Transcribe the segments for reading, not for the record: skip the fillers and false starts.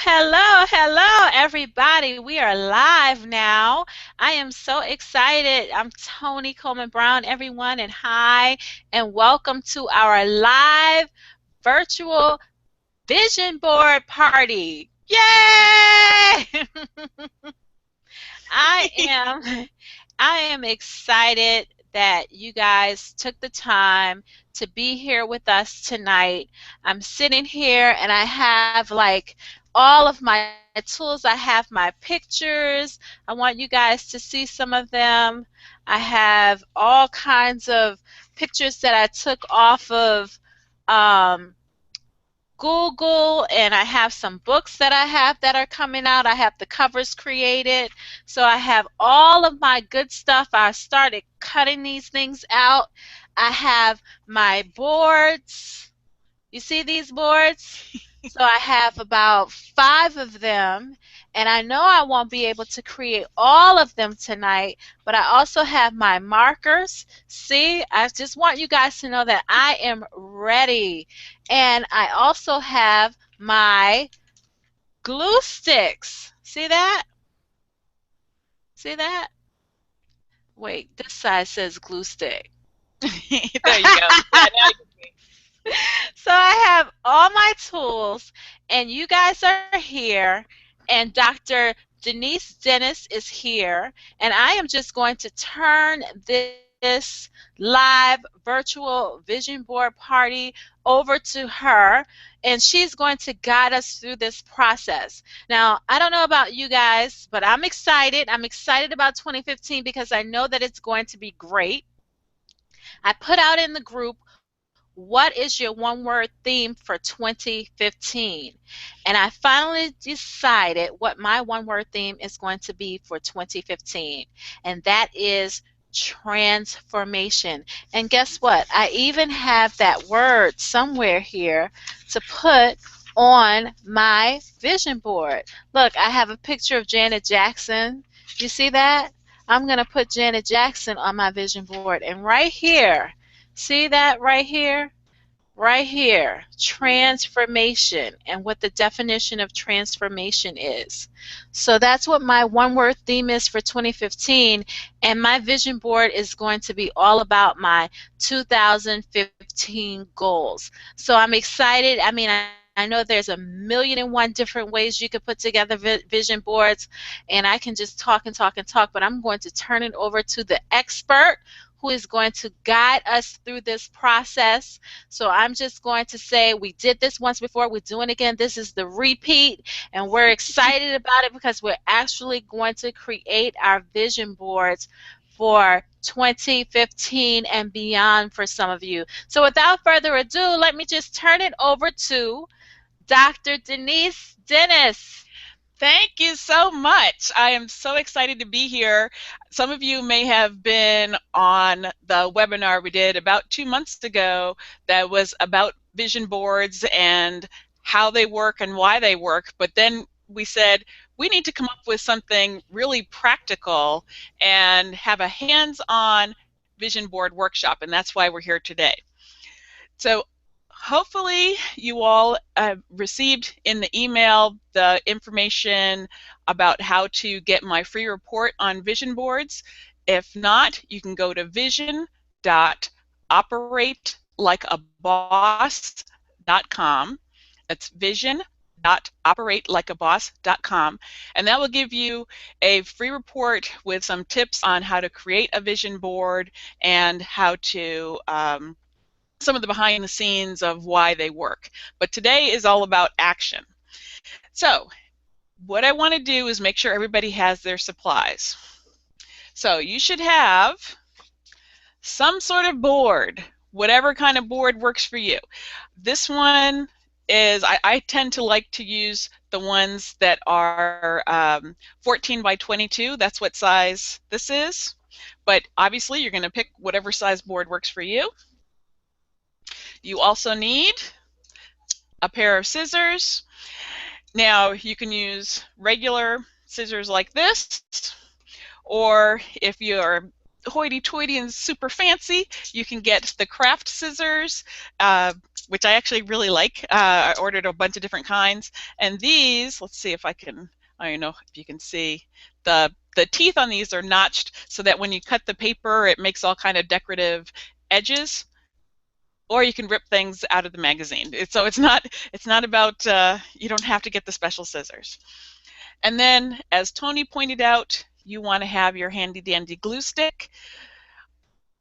hello, everybody. We are live now. I am so excited. I'm Toni Coleman Brown, everyone, and hi, and welcome to our live virtual vision board party. Yay! I am I am excited that you guys took the time to be here with us tonight. I'm sitting here and I have like all of my tools. I have my pictures. I want you guys to see some of them. I have all kinds of pictures that I took off of um, Google, and I have some books that I have that are coming out. I have the covers created. So I have all of my good stuff. I started cutting these things out. I have my boards. You see these boards? So I have about 5 of them, and I know I won't be able to create all of them tonight, but I also have my markers. See, I just want you guys to know that I am ready. And I also have my glue sticks. See that? See that? Wait, this side says glue stick. There you go. Yeah, now you can see. So I have all my tools, and you guys are here, and Dr. Denise Dennis is here, and I am just going to turn this live virtual vision board party over to her, and she's going to guide us through this process. Now, I don't know about you guys, but I'm excited. I'm excited about 2015 because I know that it's going to be great. I put out in the group, what is your one word theme for 2015? And I finally decided what my one word theme is going to be for 2015, and that is transformation. And guess what? I even have that word somewhere here to put on my vision board. Look, I have a picture of Janet Jackson. You see that? I'm going to put Janet Jackson on my vision board. And right here, see that right here? Right here, transformation, and what the definition of transformation is. So that's what my one word theme is for 2015, and my vision board is going to be all about my 2015 goals. So I'm excited. I know there's a million and one different ways you could put together vision boards, and I can just talk and talk and talk, but I'm going to turn it over to the expert who is going to guide us through this process. So I'm just going to say we did this once before, we're doing it again. This is the repeat, and we're excited about it because we're actually going to create our vision boards for 2015 and beyond for some of you. So without further ado, let me just turn it over to Dr. Denise Dennis. Thank you so much. I am so excited to be here. Some of you may have been on the webinar we did about 2 months ago that was about vision boards and how they work and why they work. But then we said we need to come up with something really practical and have a hands-on vision board workshop, and that's why we're here today. So hopefully you all received in the email the information about how to get my free report on vision boards. If not, you can go to vision.operatelikeaboss.com. That's vision.operatelikeaboss.com, and that will give you a free report with some tips on how to create a vision board and how to some of the behind the scenes of why they work. But today is all about action. So what I want to do is make sure everybody has their supplies. So you should have some sort of board, whatever kind of board works for you. This one is, I tend to like to use the ones that are 14 by 22. That's what size this is. But obviously you're going to pick whatever size board works for you. You also need a pair of scissors. Now you can use regular scissors like this, or if you're hoity-toity and super fancy, you can get the craft scissors. which I actually really like. I ordered a bunch of different kinds. And these, let's see if I can, I don't know if you can see, the teeth on these are notched so that when you cut the paper, it makes all kind of decorative edges. Or you can rip things out of the magazine. So it's not about, you don't have to get the special scissors. And then, as Toni pointed out, you want to have your handy dandy glue stick.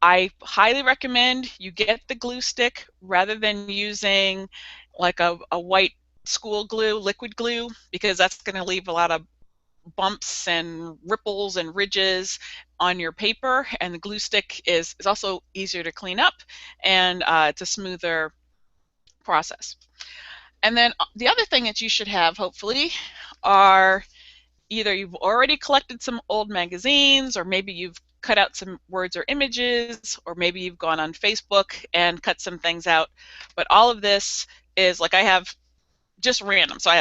I highly recommend you get the glue stick rather than using like a white school glue, liquid glue, because that's going to leave a lot of bumps and ripples and ridges on your paper. And the glue stick is also easier to clean up, and it's a smoother process. And then the other thing that you should have, hopefully, are either you've already collected some old magazines, or maybe you've cut out some words or images, or maybe you've gone on Facebook and cut some things out. But all of this is like, I have just random. So I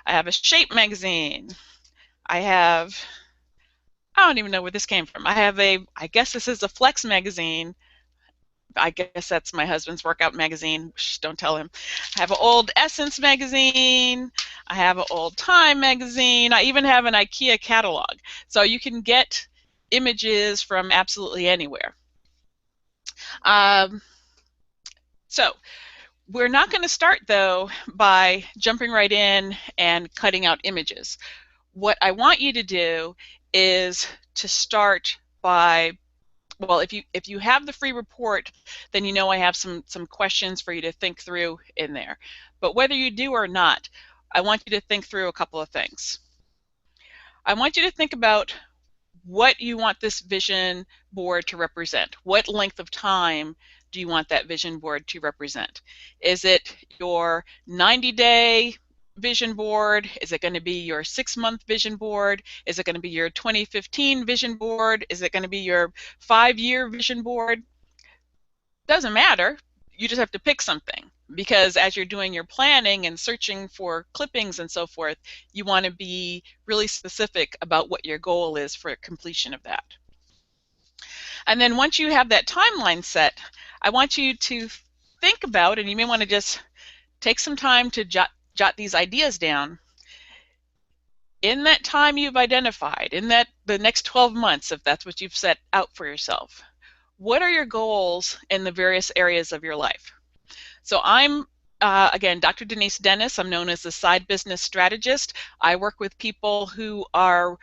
have a shape magazine. I don't even know where this came from. I guess this is a Flex magazine. I guess that's my husband's workout magazine. Shh, don't tell him. I have an old Essence magazine. I have an old Time magazine. I even have an IKEA catalog. So you can get images from absolutely anywhere. Um, so we're not going to start, though, by jumping right in and cutting out images. What I want you to do is to start by, well, if you have the free report, then you know I have some questions for you to think through in there. But whether you do or not, I want you to think through a couple of things. I want you to think about what you want this vision board to represent. What length of time do you want that vision board to represent? Is it your 90-day vision board? Is it going to be your 6-month vision board? Is it going to be your 2015 vision board? Is it going to be your 5-year vision board? Doesn't matter. You just have to pick something, because as you're doing your planning and searching for clippings and so forth, you want to be really specific about what your goal is for completion of that. And then once you have that timeline set, I want you to think about, and you may want to just take some time to jot these ideas down. In that time you've identified, in the next 12 months, if that's what you've set out for yourself, what are your goals in the various areas of your life? So I'm, again, Dr. Denise Dennise. I'm known as the side business strategist. I work with people who are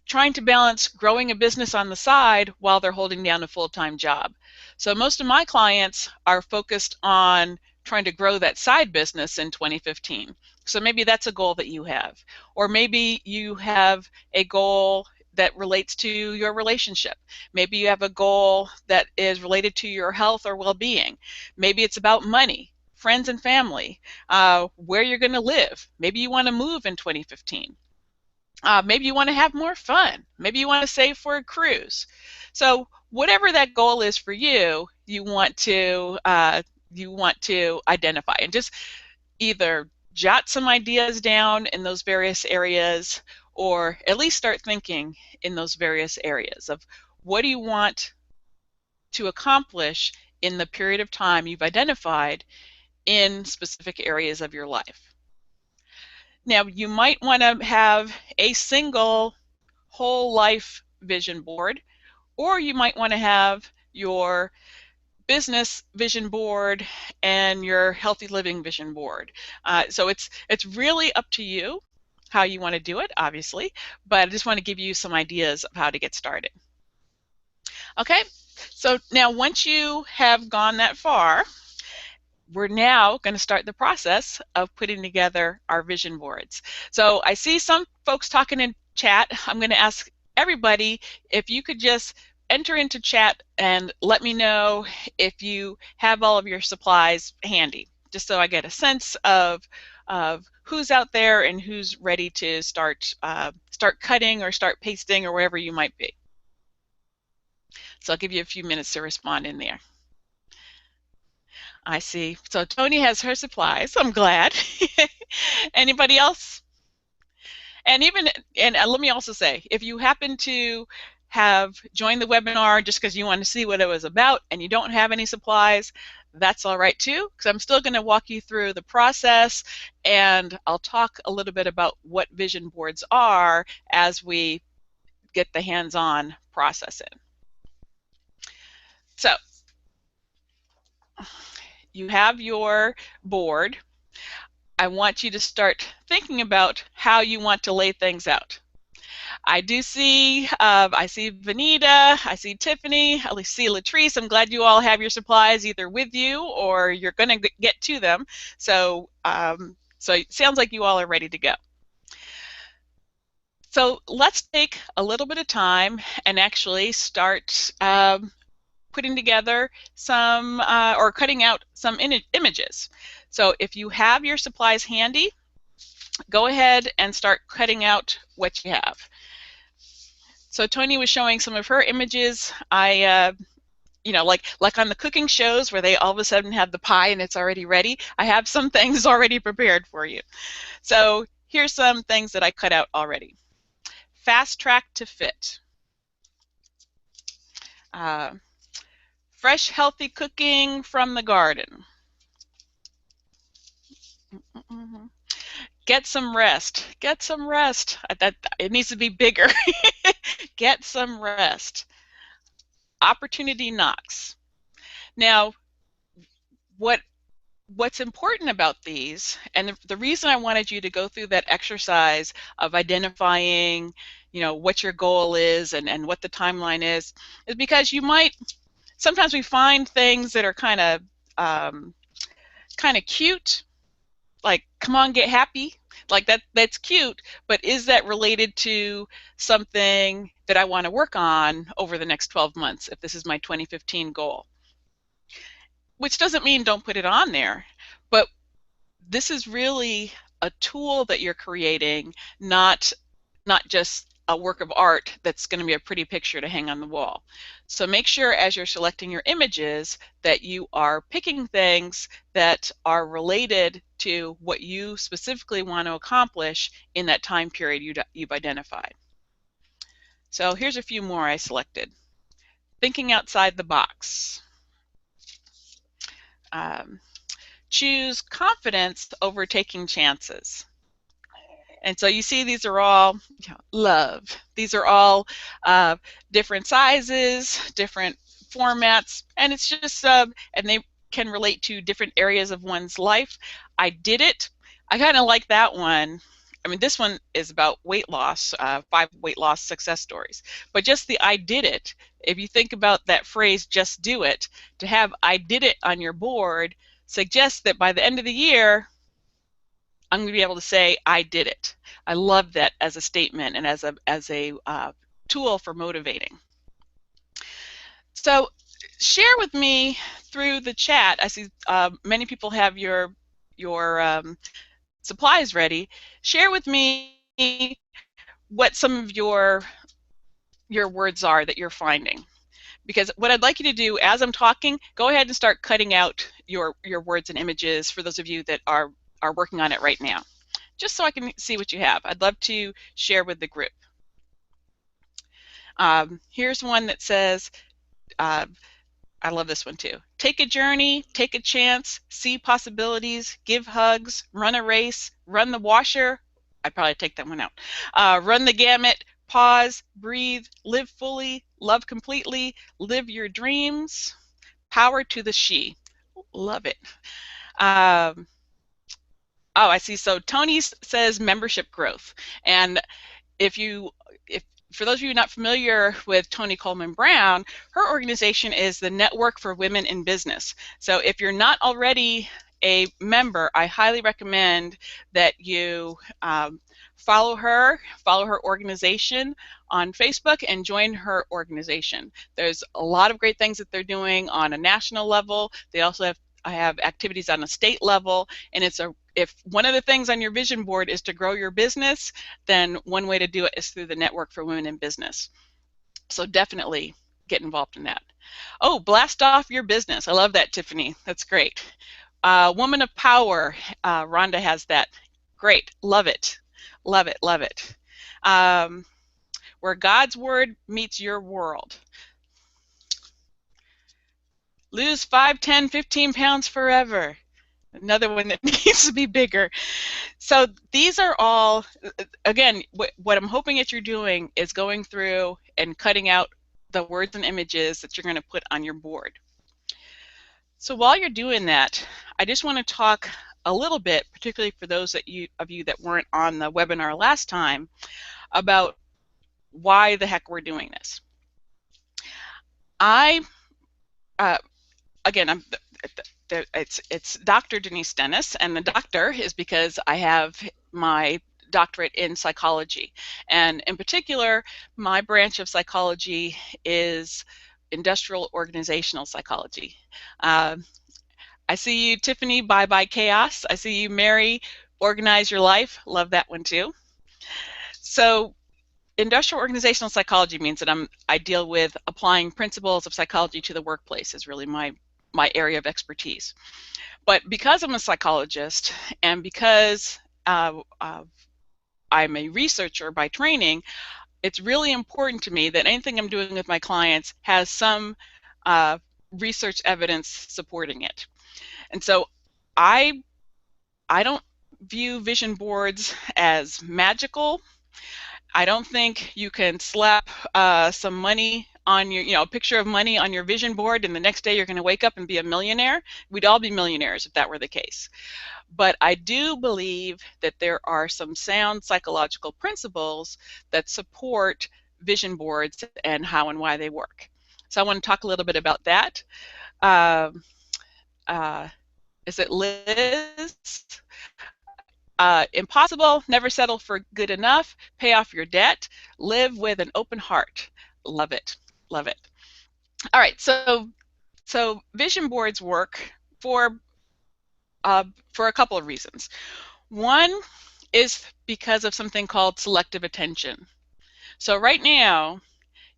trying to balance growing a business on the side while they're holding down a full-time job. So most of my clients are focused on trying to grow that side business in 2015. So maybe that's a goal that you have. Or maybe you have a goal that relates to your relationship. Maybe you have a goal that is related to your health or well-being. Maybe it's about money, friends and family, where you're going to live. Maybe you want to move in 2015. Maybe you want to have more fun. Maybe you want to save for a cruise. So whatever that goal is for you, you want to identify, and just either jot some ideas down in those various areas, or at least start thinking in those various areas of what do you want to accomplish in the period of time you've identified in specific areas of your life. Now, you might want to have a single whole life vision board, or you might want to have your business vision board and your healthy living vision board. So it's really up to you how you want to do it, obviously, but I just want to give you some ideas of how to get started. Okay, so now once you have gone that far, we're now going to start the process of putting together our vision boards. So I see some folks talking in chat. I'm going to ask everybody if you could just enter into chat and let me know if you have all of your supplies handy, just so I get a sense of who's out there and who's ready to start cutting or start pasting or wherever you might be. So I'll give you a few minutes to respond in there. I see. So Toni has her supplies. I'm glad. Anybody else? And let me also say, if you happen to have joined the webinar just because you want to see what it was about and you don't have any supplies, that's all right too, because I'm still going to walk you through the process, and I'll talk a little bit about what vision boards are as we get the hands-on process in. So you have your board. I want you to start thinking about how you want to lay things out. I see Vanita, I see Tiffany, I see Latrice. I'm glad you all have your supplies either with you or you're going to get to them. So, so it sounds like you all are ready to go. So let's take a little bit of time and actually start putting together some or cutting out some images. So if you have your supplies handy, go ahead and start cutting out what you have. So Toni was showing some of her images. You know, like on the cooking shows where they all of a sudden have the pie and it's already ready, I have some things already prepared for you. So here's some things that I cut out already. Fast track to fit. Uh, fresh, healthy cooking from the garden. Get some rest. Get some rest. That it needs to be bigger. Get some rest. Opportunity knocks. Now, what's important about these, and the reason I wanted you to go through that exercise of identifying, you know, what your goal is and what the timeline is because you might, sometimes we find things that are kind of cute, like come on, get happy, like that's cute, but is that related to something that I want to work on over the next 12 months if this is my 2015 goal? Which doesn't mean don't put it on there, but this is really a tool that you're creating, not just a work of art that's going to be a pretty picture to hang on the wall. So make sure as you're selecting your images that you are picking things that are related to what you specifically want to accomplish in that time period you've identified. So here's a few more I selected. Thinking outside the box. Choose confidence over taking chances. And so you see these are all love. These are all different sizes, different formats, and it's just, and they can relate to different areas of one's life. I did it. I kind of like that one. I mean, this one is about weight loss, 5 weight loss success stories. But just the I did it, if you think about that phrase, just do it, to have I did it on your board suggests that by the end of the year, I'm going to be able to say I did it. I love that as a statement and as a tool for motivating. So share with me through the chat. I see many people have your supplies ready. Share with me what some of your words are that you're finding. Because what I'd like you to do as I'm talking, go ahead and start cutting out your words and images for those of you that are working on it right now, just so I can see what you have. I'd love to share with the group. Here's one that says, I love this one too. Take a journey, take a chance, see possibilities, give hugs, run a race, run the washer. I'd probably take that one out. Run the gamut, pause, breathe, live fully, love completely, live your dreams, power to the she. Love it. Oh, I see. So Toni says membership growth. And if for those of you not familiar with Toni Coleman Brown, her organization is the Network for Women in Business. So if you're not already a member, I highly recommend that you follow her organization on Facebook and join her organization. There's a lot of great things that they're doing on a national level. They also have activities on a state level, and if one of the things on your vision board is to grow your business, then one way to do it is through the Network for Women in Business. So definitely get involved in that. Oh, blast off your business. I love that, Tiffany. That's great. Woman of Power. Rhonda has that. Great. Love it. Love it. Love it. Where God's Word meets your world. lose 5, 10, 15 pounds forever. Another one that needs to be bigger. So these are all, again, what I'm hoping that you're doing is going through and cutting out the words and images that you're going to put on your board. So while you're doing that, I just want to talk a little bit, particularly for those of you that weren't on the webinar last time, about why the heck we're doing this. I, again, it's Dr. Denise Dennise, and the doctor is because I have my doctorate in psychology, and in particular, my branch of psychology is industrial organizational psychology. I see you, Tiffany, Bye Bye Chaos. I see you, Mary, Organize Your Life. Love that one too. So industrial organizational psychology means that I deal with applying principles of psychology to the workplace is really my area of expertise. But because I'm a psychologist and because I'm a researcher by training, it's really important to me that anything I'm doing with my clients has some research evidence supporting it. And so I don't view vision boards as magical. I don't think you can slap some money on your, a picture of money on your vision board and the next day you're going to wake up and be a millionaire. We'd all be millionaires if that were the case. But I do believe that there are some sound psychological principles that support vision boards and how and why they work. So I want to talk a little bit about that. Is it Liz? Impossible, never settle for good enough, pay off your debt, live with an open heart. Love it, love it. All right, so vision boards work for a couple of reasons. One is because of something called selective attention. So right now,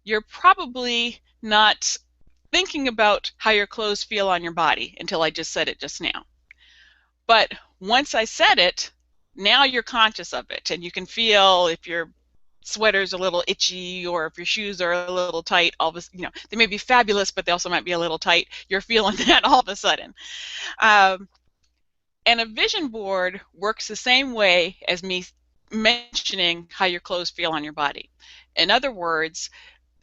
you're probably not thinking about how your clothes feel on your body until I just said it just now. But once I said it, now you're conscious of it, and you can feel if your sweater's a little itchy or if your shoes are a little tight. All of a, they may be fabulous, but they also might be a little tight. You're feeling that all of a sudden. And a vision board works the same way as me mentioning how your clothes feel on your body. In other words,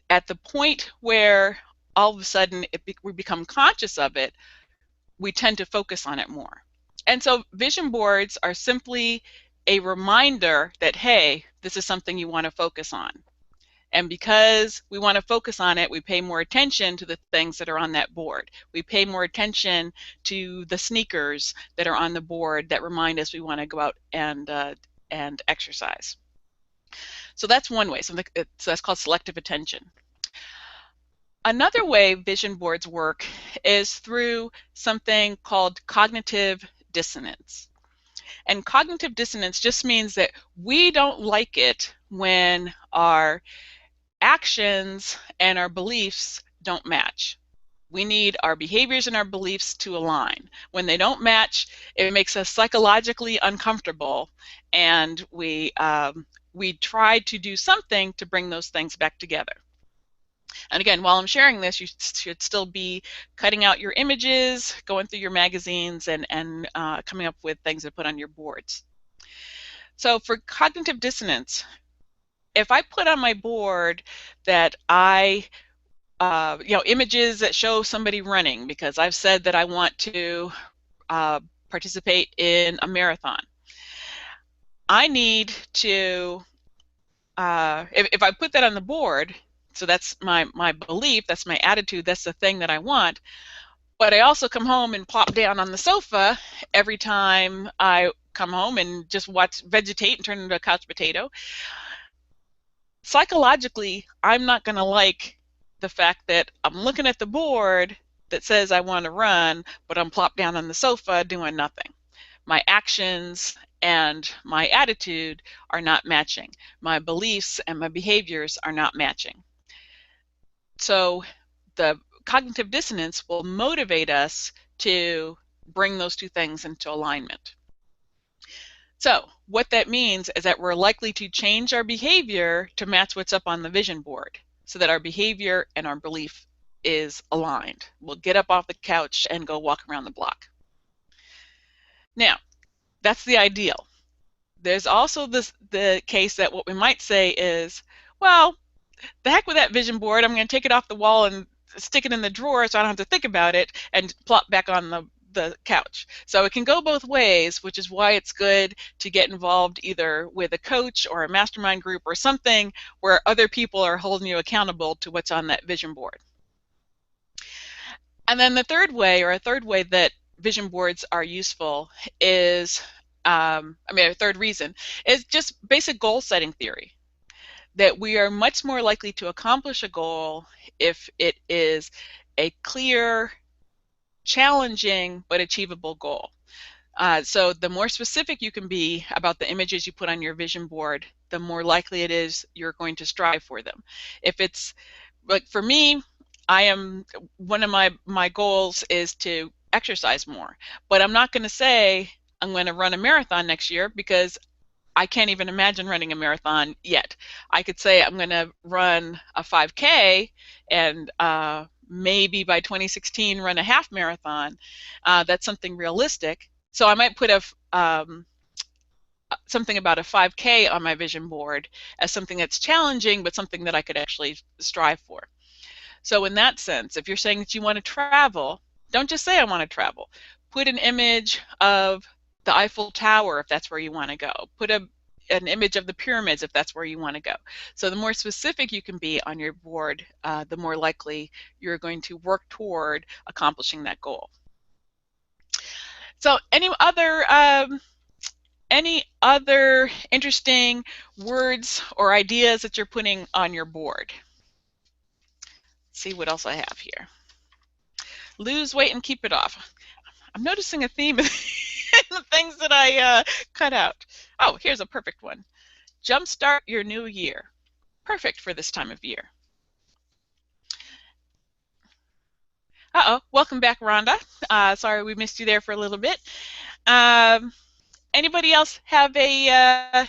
at the point where all of a sudden we become conscious of it, we tend to focus on it more. And so vision boards are simply a reminder that, hey, this is something you want to focus on. And because we want to focus on it, we pay more attention to the things that are on that board. We pay more attention to the sneakers that are on the board that remind us we want to go out and exercise. So that's one way. So that's called selective attention. Another way vision boards work is through something called cognitive dissonance. And cognitive dissonance just means that we don't like it when our actions and our beliefs don't match. We need our behaviors and our beliefs to align. When they don't match, it makes us psychologically uncomfortable, and we try to do something to bring those things back together. And again, while I'm sharing this, you should still be cutting out your images, going through your magazines, and coming up with things to put on your boards. So for cognitive dissonance, if I put on my board that images that show somebody running, because I've said that I want to participate in a marathon, I need to, if I put that on the board, so that's my belief, that's my attitude, that's the thing that I want, but I also come home and plop down on the sofa every time I come home and just vegetate and turn into a couch potato. Psychologically, I'm not going to like the fact that I'm looking at the board that says I want to run, but I'm plopped down on the sofa doing nothing. My actions and my attitude are not matching. My beliefs and my behaviors are not matching. So the cognitive dissonance will motivate us to bring those two things into alignment. So what that means is that we're likely to change our behavior to match what's up on the vision board, so that our behavior and our belief is aligned. We'll get up off the couch and go walk around the block. Now, that's the ideal. There's also the case that what we might say is, well, the heck with that vision board. I'm going to take it off the wall and stick it in the drawer so I don't have to think about it and plop back on the couch. So it can go both ways, which is why it's good to get involved either with a coach or a mastermind group or something where other people are holding you accountable to what's on that vision board. And then the third way, or a third way that vision boards are useful is, a third reason, is just basic goal setting theory. That we are much more likely to accomplish a goal if it is a clear, challenging, but achievable goal. So the more specific you can be about the images you put on your vision board, the more likely it is you're going to strive for them. If it's, like for me, one of my goals is to exercise more, but I'm not going to say I'm going to run a marathon next year because I can't even imagine running a marathon yet. I could say I'm going to run a 5K and maybe by 2016 run a half marathon. That's something realistic. So I might put something about a 5K on my vision board as something that's challenging, but something that I could actually strive for. So in that sense, if you're saying that you want to travel, don't just say I want to travel. Put an image of the Eiffel Tower if that's where you want to go. Put an image of the pyramids if that's where you want to go. So the more specific you can be on your board, the more likely you're going to work toward accomplishing that goal. So any other interesting words or ideas that you're putting on your board? Let's see what else I have here. Lose weight and keep it off. I'm noticing a theme in the things that I cut out. Oh, here's a perfect one. Jumpstart your new year. Perfect for this time of year. Welcome back, Rhonda. Sorry we missed you there for a little bit. Anybody else have anything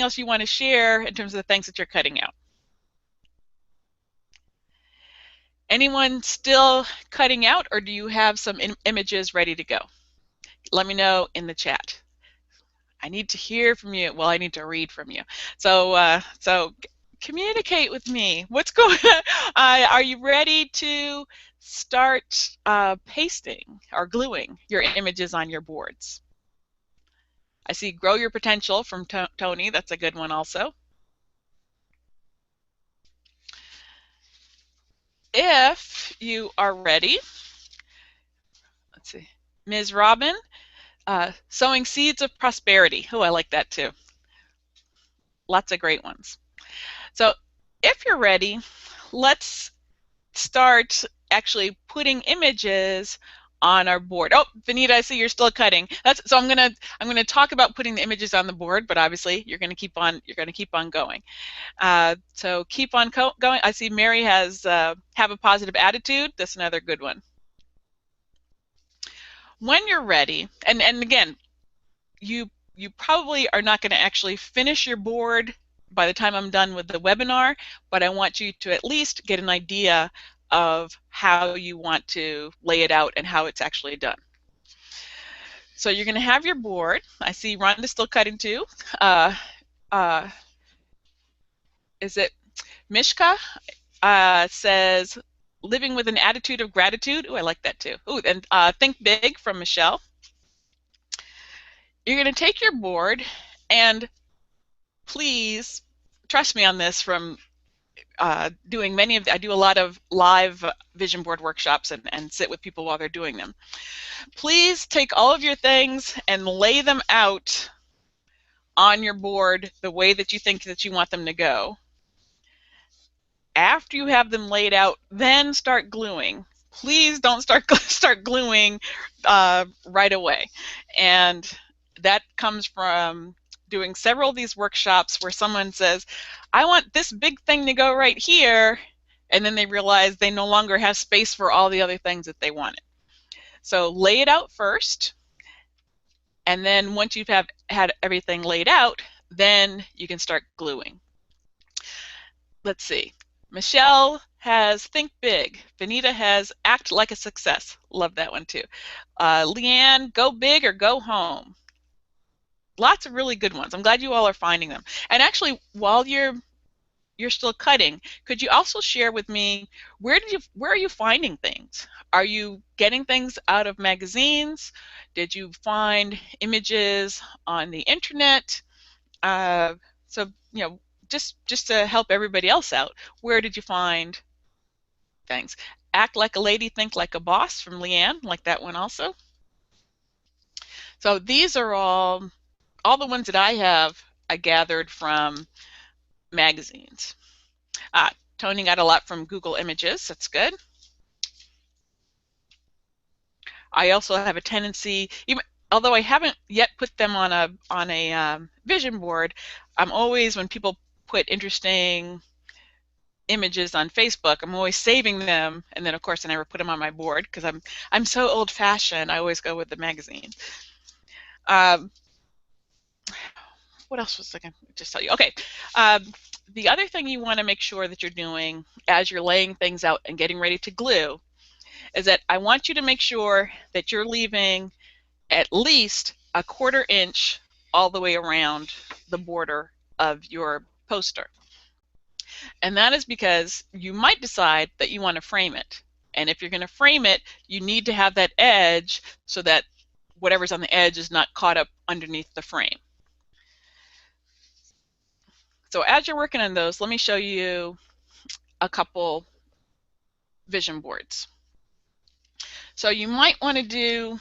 else you want to share in terms of the things that you're cutting out? Anyone still cutting out, or do you have some images ready to go? Let me know in the chat. I need to hear from you. Well, I need to read from you. So communicate with me. What's going on? Are you ready to start pasting or gluing your images on your boards? I see Grow Your Potential from Toni. That's a good one also. If you are ready, let's see. Ms. Robin, Sowing Seeds of Prosperity. Oh, I like that too. Lots of great ones. So if you're ready, let's start actually putting images on our board. Oh, Vanita, I see you're still cutting. So I'm gonna talk about putting the images on the board, but obviously you're gonna keep on going. So keep on going. I see Mary has have a positive attitude. That's another good one. When you're ready, and again, you probably are not going to actually finish your board by the time I'm done with the webinar, but I want you to at least get an idea of how you want to lay it out and how it's actually done. So you're going to have your board. I see Rhonda's still cutting too. Is it Mishka? Says, living with an attitude of gratitude. Oh, I like that too. Oh, and Think Big from Michelle. You're going to take your board, and please trust me on this from doing I do a lot of live vision board workshops and sit with people while they're doing them. Please take all of your things and lay them out on your board the way that you think that you want them to go. After you have them laid out, then start gluing. Please don't start gluing right away. And that comes from doing several of these workshops where someone says, I want this big thing to go right here, and then they realize they no longer have space for all the other things that they wanted. So lay it out first, and then once you've had everything laid out, then you can start gluing. Let's see. Michelle has Think Big. Vanita has Act Like a Success. Love that one too. Leanne, Go Big or Go Home. Lots of really good ones. I'm glad you all are finding them. And actually, while you're still cutting, could you also share with me where are you finding things? Are you getting things out of magazines? Did you find images on the internet? Uh, so just to help everybody else out, where did you find things? Act Like a Lady, Think Like a Boss from Leanne, like that one also. So these are all the ones that I have I gathered from magazines. Toni got a lot from Google Images. That's good. I also have a tendency, even although I haven't yet put them on a vision board, I'm always, when people put interesting images on Facebook, I'm always saving them, and then of course I never put them on my board because I'm so old-fashioned. I always go with the magazine. Um, what else was I going to just tell you? Okay. Um, the other thing you want to make sure that you're doing as you're laying things out and getting ready to glue is that I want you to make sure that you're leaving at least a 1/4 inch all the way around the border of your poster. And that is because you might decide that you want to frame it. And if you're going to frame it, you need to have that edge so that whatever's on the edge is not caught up underneath the frame. So as you're working on those, let me show you a couple vision boards. So you might want to do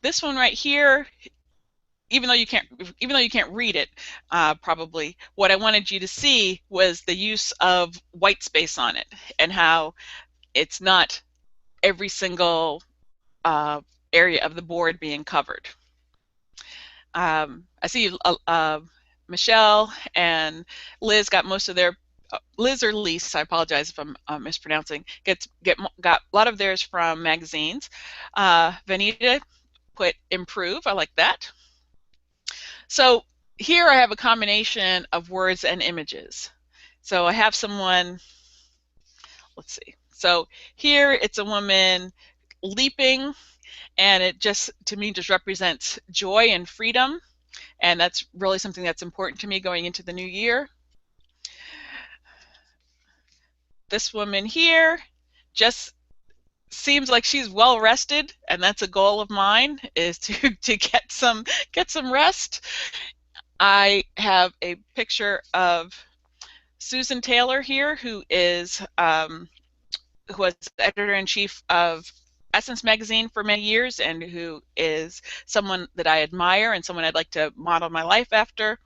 this one right here. Even though you can't read it, probably what I wanted you to see was the use of white space on it and how it's not every single area of the board being covered. I see Michelle and Liz got most of their Liz or Lise, I apologize if I'm mispronouncing, got a lot of theirs from magazines. Vanita put improve, I like that. So here I have a combination of words and images. So I have someone, let's see. So here it's a woman leaping, and it just, to me, just represents joy and freedom. And that's really something that's important to me going into the new year. This woman here just seems like she's well rested, and that's a goal of mine, is to get some rest. I have a picture of Susan Taylor here, who was editor-in-chief of Essence magazine for many years, and who is someone that I admire and someone I'd like to model my life after.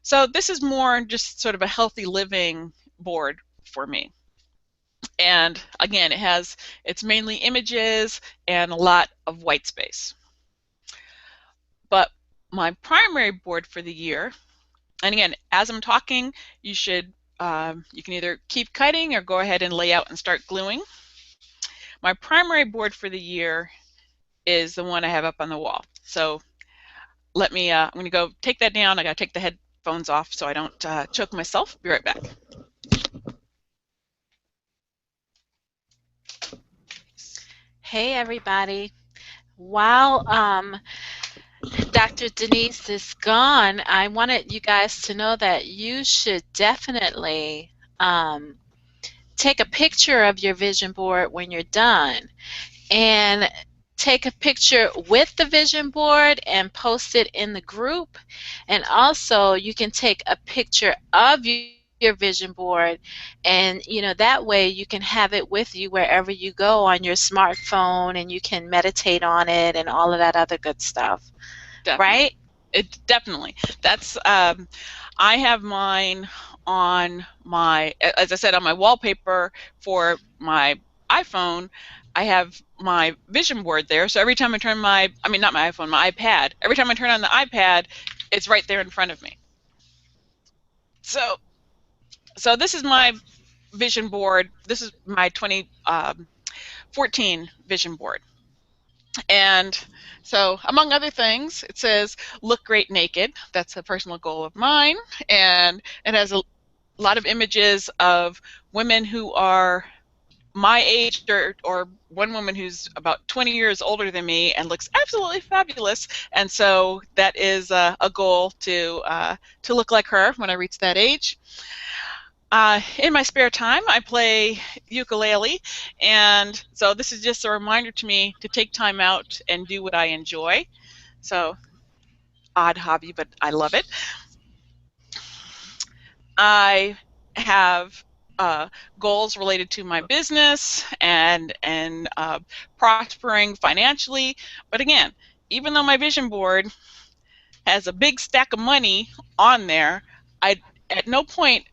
So this is more just sort of a healthy living board for me. And again, it's mainly images and a lot of white space. But my primary board for the year, and again, as I'm talking, you can either keep cutting or go ahead and lay out and start gluing. My primary board for the year is the one I have up on the wall. So I'm going to go take that down. I got to take the headphones off so I don't choke myself. Be right back. Hey everybody. While Dr. Denise is gone, I wanted you guys to know that you should definitely take a picture of your vision board when you're done, and take a picture with the vision board and post it in the group. And also you can take a picture of your vision board, and that way you can have it with you wherever you go on your smartphone, and you can meditate on it and all of that other good stuff. Definitely. Right? Definitely. That's I have mine on my, as I said, on my wallpaper for my iPhone. I have my vision board there. So every time I turn not my iPhone, my iPad. Every time I turn on the iPad, it's right there in front of me. So this is my vision board. This is my 2014 vision board. And so, among other things, it says look great naked. That's a personal goal of mine. And it has a lot of images of women who are my age, or one woman who's about 20 years older than me and looks absolutely fabulous. And so that is a goal to look like her when I reach that age. In my spare time, I play ukulele, and so this is just a reminder to me to take time out and do what I enjoy. So, odd hobby, but I love it. I have uh, goals related to my business and prospering financially. But again, even though my vision board has a big stack of money on there, I at no point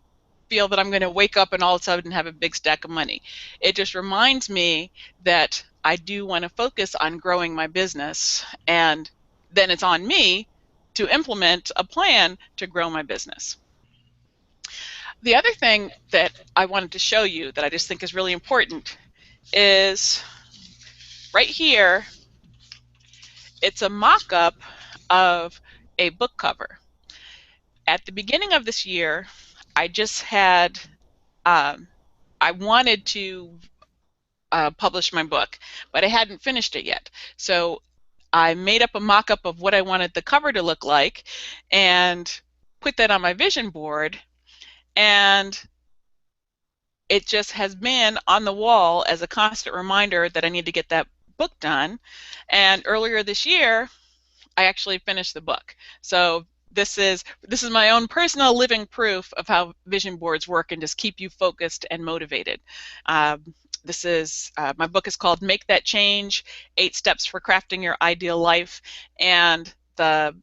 feel that I'm going to wake up and all of a sudden have a big stack of money. It just reminds me that I do want to focus on growing my business, and then it's on me to implement a plan to grow my business. The other thing that I wanted to show you that I just think is really important is right here. It's a mock-up of a book cover. At the beginning of this year, I just had I wanted to publish my book, but I hadn't finished it yet. So I made up a mock-up of what I wanted the cover to look like and put that on my vision board, and it just has been on the wall as a constant reminder that I need to get that book done. And earlier this year, I actually finished the book. So this is my own personal living proof of how vision boards work and just keep you focused and motivated. This is my book is called Make That Change: 8 Steps for Crafting Your Ideal Life, and the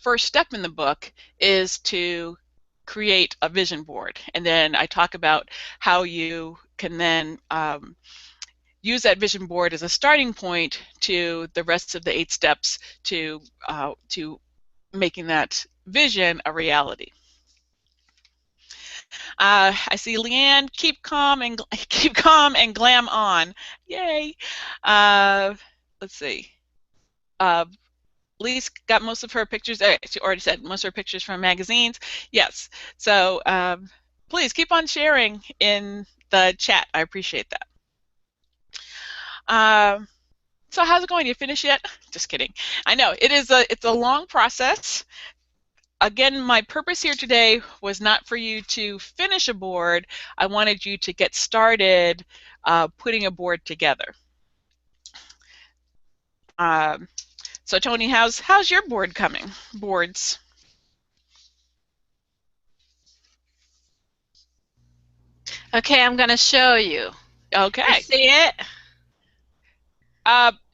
first step in the book is to create a vision board, and then I talk about how you can then use that vision board as a starting point to the rest of the 8 steps to making that vision a reality. I see Leanne. Keep calm and keep calm and glam on. Yay! Uh, let's see. Uh, Lise got most of her pictures. She already said most of her pictures from magazines. Yes. So please keep on sharing in the chat. I appreciate that. Um, so how's it going? You finished yet? Just kidding. I know it's a long process. Again, my purpose here today was not for you to finish a board. I wanted you to get started putting a board together. Um, so Toni, how's your board coming? Boards. Okay, I'm going to show you. You Okay. see it?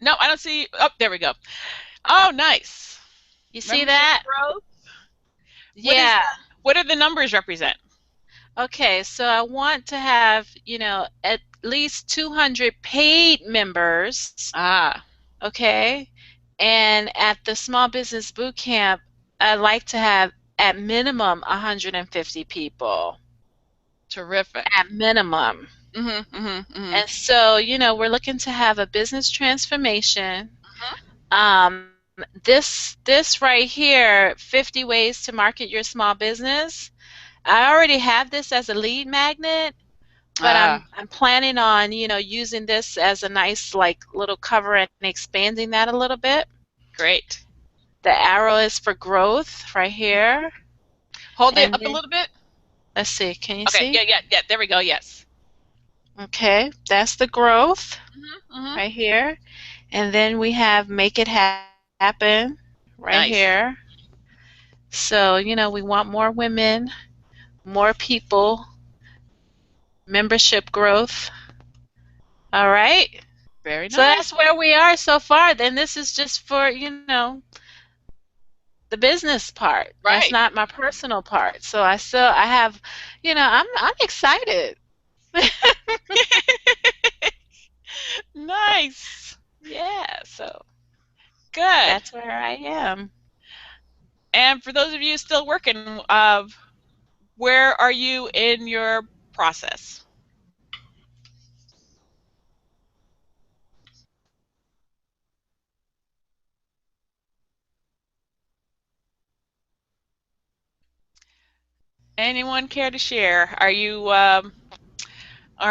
No, I don't see. Oh, there we go. Oh, nice. You see Membership that? growth. What is Yeah. that? What do the numbers represent? Okay, so I want to have, at least 200 paid members. Ah, Okay. And at the Small Business Boot Camp, I'd like to have at minimum 150 people. terrific. At minimum. Mm-hmm, mm-hmm, mm-hmm. And so, we're looking to have a business transformation. Mm-hmm. This right here, 50 ways to market your small business. I already have this as a lead magnet, but I'm Ah, I'm planning on, using this as a nice like little cover and expanding that a little bit. great. The arrow is for growth right here. Hold it And up a then little bit. let's see, can you Okay, yeah, see? yeah, yeah. There we go. Yes. Okay, that's the growth Mm-hmm, mm-hmm. right here. And then we have make it happen right here. Nice. So, we want more women, more people, membership growth. All right. Very So that's nice. where we are so far. Then this is just for, the business part. That's Right. not my personal part. So I have, I'm excited. Nice. Yeah, so Good. that's where I am. And for those of you still working, where are you in your process? Anyone care to share? Are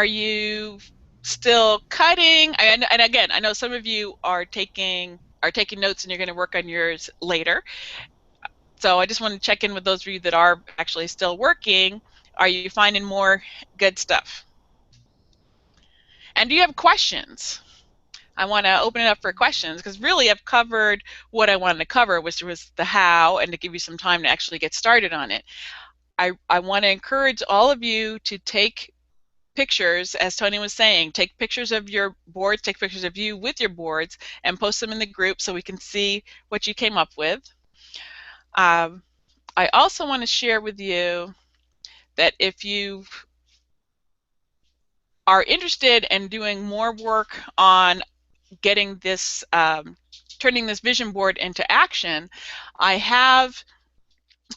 you still cutting? And again, I know some of you are taking notes and you're going to work on yours later. So I just want to check in with those of you that are actually still working. Are you finding more good stuff? And do you have questions? I want to open it up for questions because really I've covered what I wanted to cover, which was the how, and to give you some time to actually get started on it. I want to encourage all of you to take pictures, as Toni was saying, take pictures of your boards, take pictures of you with your boards, and post them in the group so we can see what you came up with. I also want to share with you that if you are interested in doing more work on getting this, turning this vision board into action, I have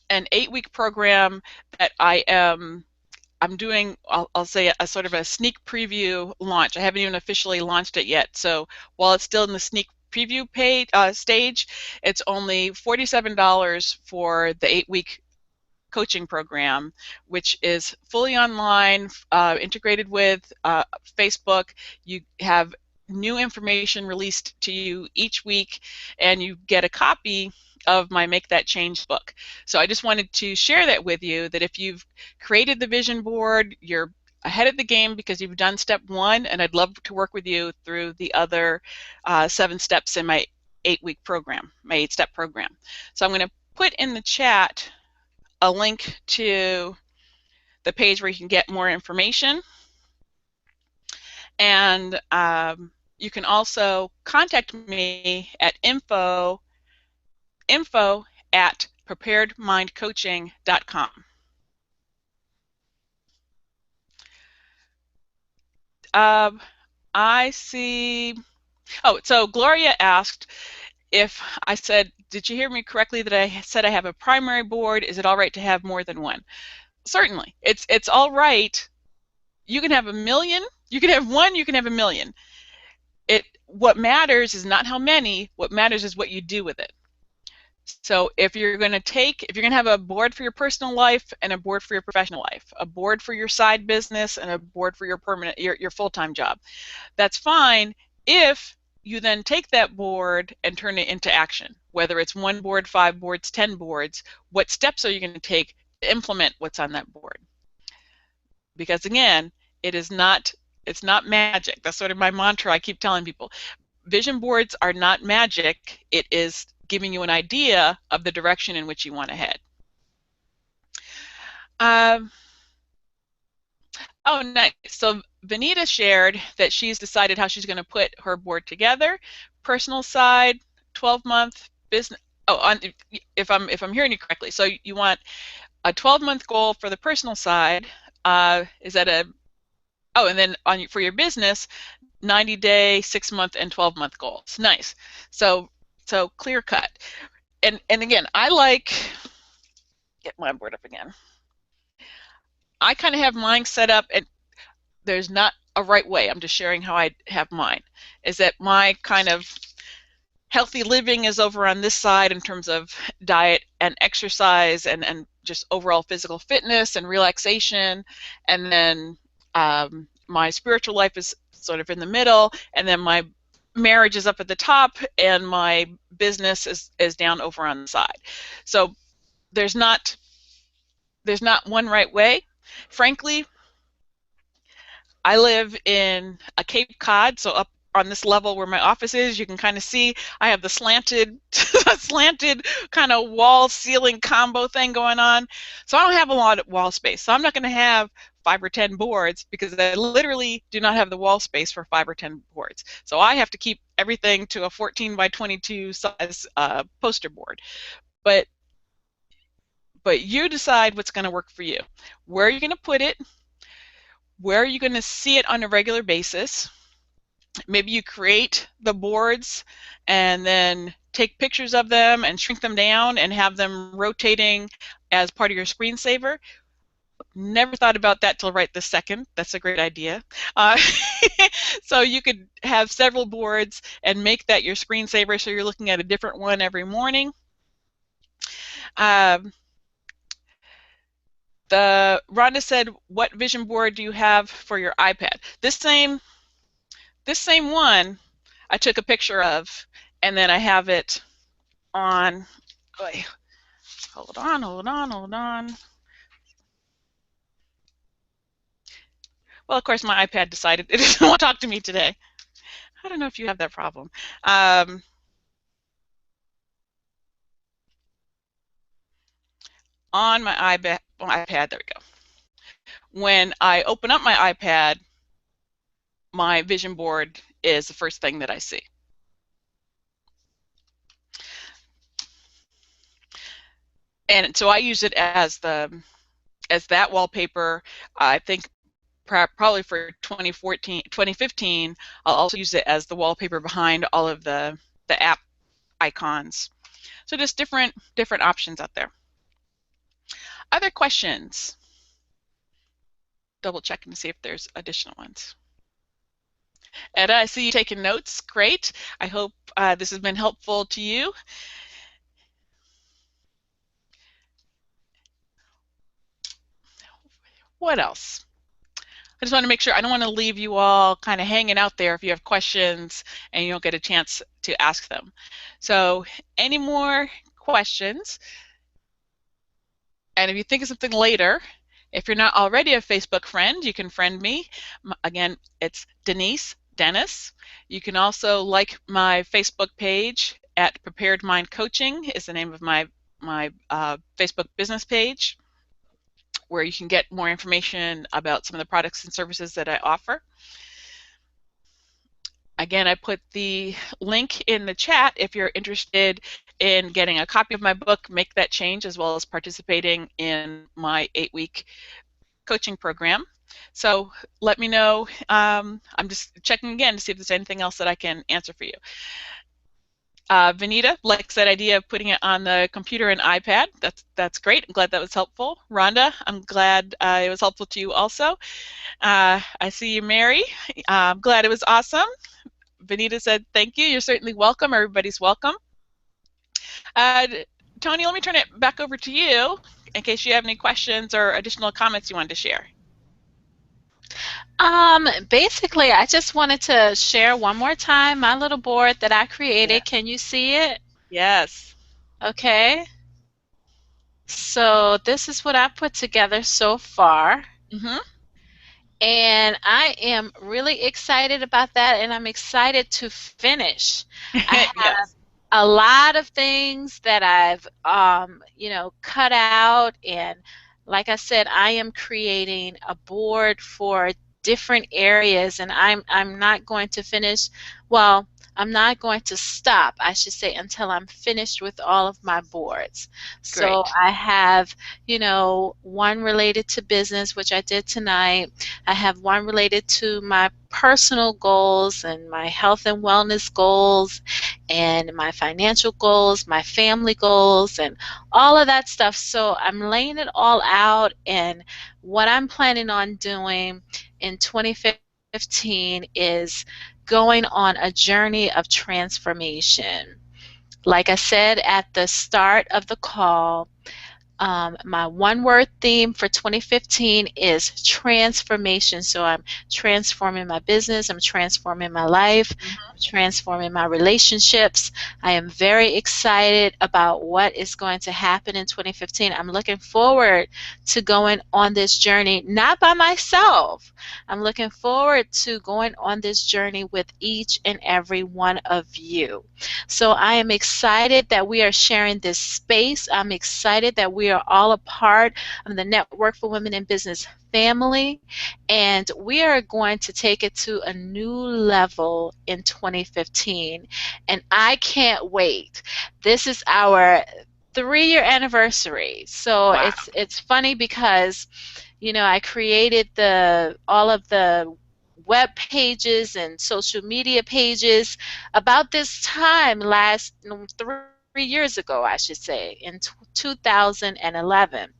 an 8-week program that I'm doing, I'll say a sort of a sneak preview launch. I haven't even officially launched it yet. So while it's still in the sneak preview stage, it's only $47 for the 8-week coaching program, which is fully online, integrated with Facebook. You have new information released to you each week, and you get a copy of my Make That Change book. So I just wanted to share that with you, that if you've created the vision board, you're ahead of the game because you've done step 1, and I'd love to work with you through the other 7 steps in my 8-week program, my 8-step program. So I'm going to put in the chat a link to the page where you can get more information. And you can also contact me at info at preparedmindcoaching.com. I see. Oh, so Gloria asked if I said, did you hear me correctly that I said I have a primary board? Is it all right to have more than one? Certainly. It's all right. You can have a million, you can have one, you can have a million. What matters is not how many, what matters is what you do with it. So if you're going to have a board for your personal life and a board for your professional life, a board for your side business and a board for your full-time job, that's fine if you then take that board and turn it into action. Whether it's 1 board, 5 boards, 10 boards, what steps are you going to take to implement what's on that board? Because again, it's not magic. That's sort of my mantra I keep telling people. Vision boards are not magic. It is giving you an idea of the direction in which you want to head. Oh, nice. So Vanita shared that she's decided how she's going to put her board together. Personal side, 12-month business. Oh, if I'm hearing you correctly, so you want a 12-month goal for the personal side. Is that and then for your business, 90-day, 6-month, and 12-month goals. Nice. So clear cut. And again, get my board up again. I kind of have mine set up, and there's not a right way. I'm just sharing how I have mine. Is that my kind of healthy living is over on this side in terms of diet and exercise and just overall physical fitness and relaxation, and then my spiritual life is sort of in the middle, and then my marriage is up at the top, and my business is down over on the side. So there's not one right way. Frankly, I live in a Cape Cod, so up on this level where my office is, you can kind of see I have the slanted kind of wall ceiling combo thing going on. So I don't have a lot of wall space. So I'm not going to have 5 or 10 boards because I literally do not have the wall space for 5 or 10 boards. So I have to keep everything to a 14 by 22 size poster board. But you decide what's going to work for you. Where are you going to put it? Where are you going to see it on a regular basis? Maybe you create the boards and then take pictures of them and shrink them down and have them rotating as part of your screensaver. Never thought about that till right this second. That's a great idea. So you could have several boards and make that your screensaver so you're looking at a different one every morning. The Rhonda said, "What vision board do you have for your iPad?" This same one I took a picture of, and then I have it on. Wait, hold on, hold on, hold on. Well, of course, my iPad decided it doesn't want to talk to me today. I don't know if you have that problem. Um, on my iPad, there we go. When I open up my iPad, my vision board is the first thing that I see. And so I use it as that wallpaper. I think probably for 2014, 2015, I'll also use it as the wallpaper behind all of the app icons. So just different options out there. Other questions? Double checking to see if there's additional ones. Etta, I see you taking notes. Great. I hope this has been helpful to you. What else? I just want to make sure, I don't want to leave you all kind of hanging out there if you have questions and you don't get a chance to ask them. So any more questions? And if you think of something later, if you're not already a Facebook friend, you can friend me. Again, it's Denise, Dennise. You can also like my Facebook page at Prepared Mind Coaching is the name of my Facebook business page, where you can get more information about some of the products and services that I offer. Again, I put the link in the chat if you're interested in getting a copy of my book, Make That Change, as well as participating in my 8-week coaching program. So let me know. I'm just checking again to see if there's anything else that I can answer for you. Vanita likes that idea of putting it on the computer and iPad. That's great. I'm glad that was helpful. Rhonda, I'm glad it was helpful to you also. I see you, Mary. I'm glad it was awesome. Vanita said, thank you. You're certainly welcome. Everybody's welcome. Toni, let me turn it back over to you in case you have any questions or additional comments you wanted to share. Basically, I just wanted to share one more time my little board that I Yeah. created. Can you see it? Yes. Okay. So this is what I put together so far. Mm-hmm. And I am really excited about that, and I'm excited to finish. I have Yes. a lot of things that I've, cut out, and like I said, I am creating a board for different areas, and I'm not going to finish. Well, I'm not going to stop, I should say, until I'm finished with all of my boards. So Great. I have, one related to business, which I did tonight. I have one related to my personal goals and my health and wellness goals and my financial goals, my family goals, and all of that stuff. So I'm laying it all out, and what I'm planning on doing in 2015 is going on a journey of transformation. Like I said at the start of the call, my one word theme for 2015 is transformation. So I'm transforming my business, I'm transforming my life, Mm-hmm. I'm transforming my relationships. I am very excited about what is going to happen in 2015. I'm looking forward to going on this journey, not by myself. I'm looking forward to going on this journey with each and every one of you. So I am excited that we are sharing this space. I'm excited that we are all a part of the Network for Women in Business family, and we are going to take it to a new level in 2015. And I can't wait. This is our 3-year anniversary. So Wow. it's funny because I created the all of the web pages and social media pages about this time last 3 years ago, I should say, in 2011.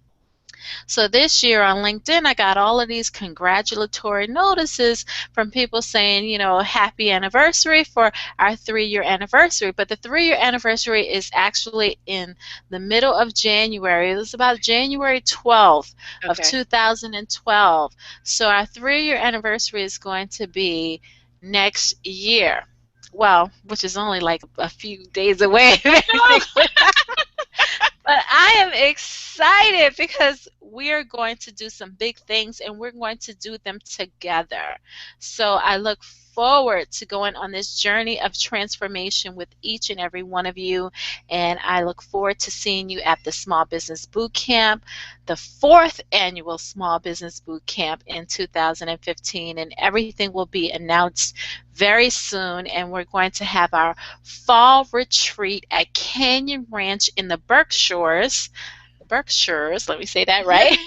So this year on LinkedIn, I got all of these congratulatory notices from people saying, happy anniversary for our 3-year anniversary. But the 3-year anniversary is actually in the middle of January. It was about January 12th of Okay. 2012. So our 3-year anniversary is going to be next year. Well, which is only like a few days away if everything No. works. But I am excited because we are going to do some big things and we're going to do them together. So I look forward to going on this journey of transformation with each and every one of you. And I look forward to seeing you at the Small Business Boot Camp, the fourth annual Small Business Boot Camp in 2015. And everything will be announced very soon. And we're going to have our fall retreat at Canyon Ranch in the Berkshires, let me say that right,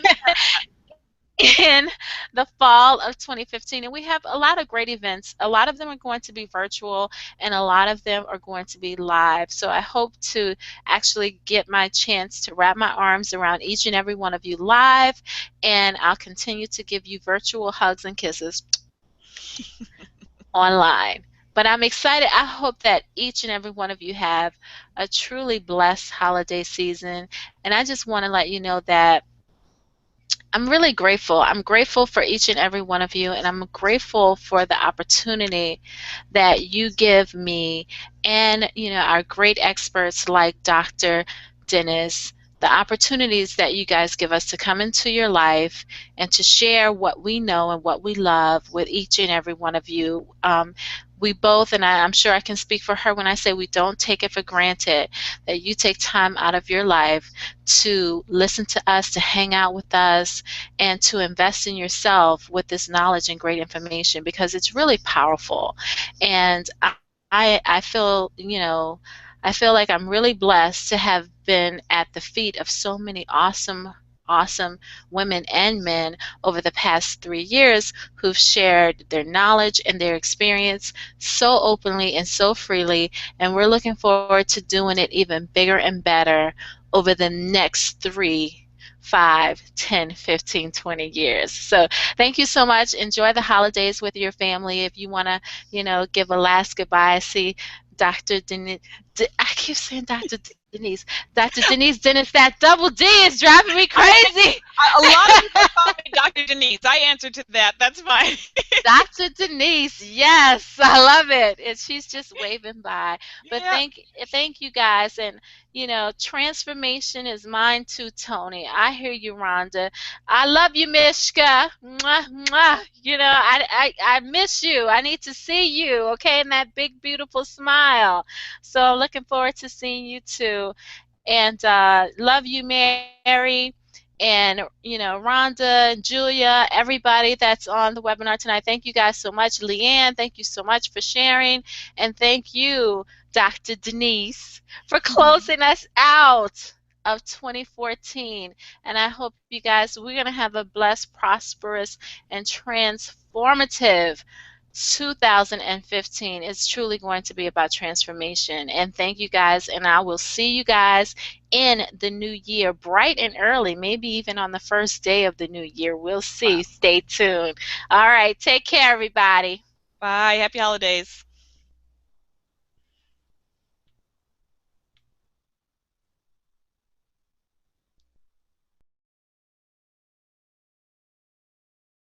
in the fall of 2015. And we have a lot of great events. A lot of them are going to be virtual, and a lot of them are going to be live. So I hope to actually get my chance to wrap my arms around each and every one of you live, and I'll continue to give you virtual hugs and kisses online. But I'm excited. I hope that each and every one of you have a truly blessed holiday season. And I just want to let you know that I'm really grateful. I'm grateful for each and every one of you, and I'm grateful for the opportunity that you give me and our great experts like Dr. Dennis, the opportunities that you guys give us to come into your life and to share what we know and what we love with each and every one of you. We both, and I'm sure I can speak for her when I say we don't take it for granted that you take time out of your life to listen to us, to hang out with us, and to invest in yourself with this knowledge and great information, because it's really powerful. And I feel, I feel like I'm really blessed to have been at the feet of so many awesome women and men over the past 3 years who've shared their knowledge and their experience so openly and so freely. And we're looking forward to doing it even bigger and better over the next 3, 5, 10, 15, 20 years. So thank you so much. Enjoy the holidays with your family. If you want to, give a last goodbye, see Dr. Denise. I keep saying Dr. Denise. Dr. Denise Dennis, that double D is driving me crazy. A lot of people call me Dr. Denise. I answer to that. That's fine. Dr. Denise, yes, I love it. And she's just waving by. But Yeah. thank you guys. And transformation is mine too, Tony. I hear you, Rhonda. I love you, Mishka. Mwah, mwah. I miss you. I need to see you, okay, and that big beautiful smile. So I'm looking forward to seeing you too. And love you, Mary, and Rhonda and Julia, everybody that's on the webinar tonight. Thank you guys so much. Leanne, thank you so much for sharing, and thank you, Dr. Denise, for closing us out of 2014. And I hope you guys, we're going to have a blessed, prosperous, and transformative 2015. Is truly going to be about transformation. And thank you guys, and I will see you guys in the new year, bright and early, maybe even on the first day of the new year. We'll see. Wow. Stay tuned. All right, take care, everybody. Bye. Happy holidays.